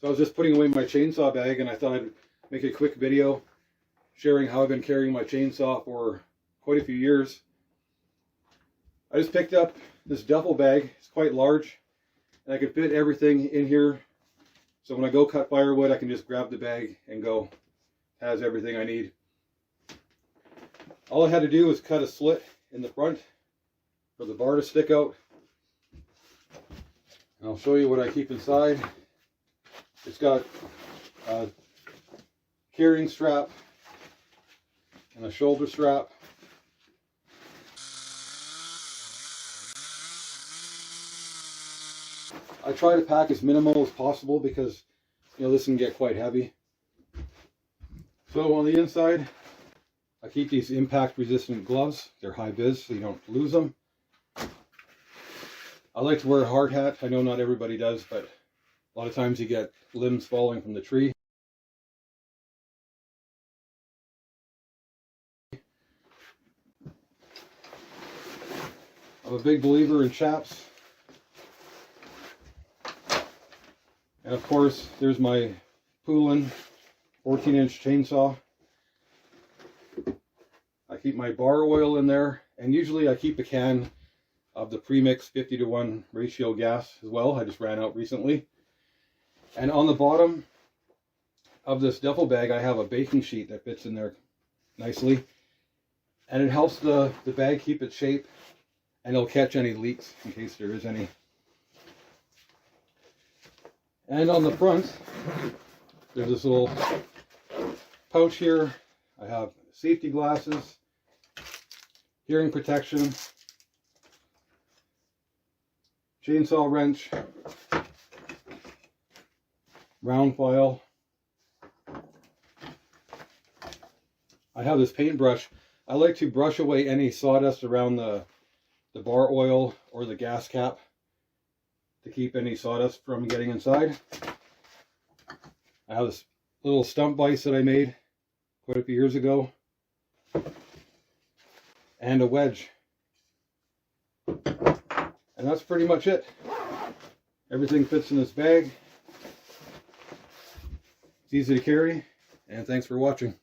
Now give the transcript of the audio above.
So I was just putting away my chainsaw bag, and I thought I'd make a quick video sharing how I've been carrying my chainsaw for quite a few years. I just picked up this duffel bag. It's quite large, and I can fit everything in here. So when I go cut firewood, I can just grab the bag and go. It has everything I need. All I had to do was cut a slit in the front for the bar to stick out. And I'll show you what I keep inside. It's got a carrying strap and a shoulder strap. I try to pack as minimal as possible because, you know, this can get quite heavy. So on the inside, I keep these impact resistant gloves. They're high vis, so you don't lose them. I like to wear a hard hat. I know not everybody does, but a lot of times you get limbs falling from the tree. I'm a big believer in chaps. And of course, there's my Poulan 14-inch chainsaw. I keep my bar oil in there, and usually I keep a can of the premix 50-to-1 ratio gas as well. I just ran out recently. And on the bottom of this duffel bag, I have a baking sheet that fits in there nicely. And it helps the bag keep its shape, and it'll catch any leaks in case there is any. And on the front, there's this little pouch here. I have safety glasses, hearing protection, chainsaw wrench, round file. I have this paintbrush. I like to brush away any sawdust around the bar oil or the gas cap to keep any sawdust from getting inside. I have this little stump vise that I made quite a few years ago, and a wedge. And that's pretty much it. Everything fits in this bag. It's easy to carry, and thanks for watching.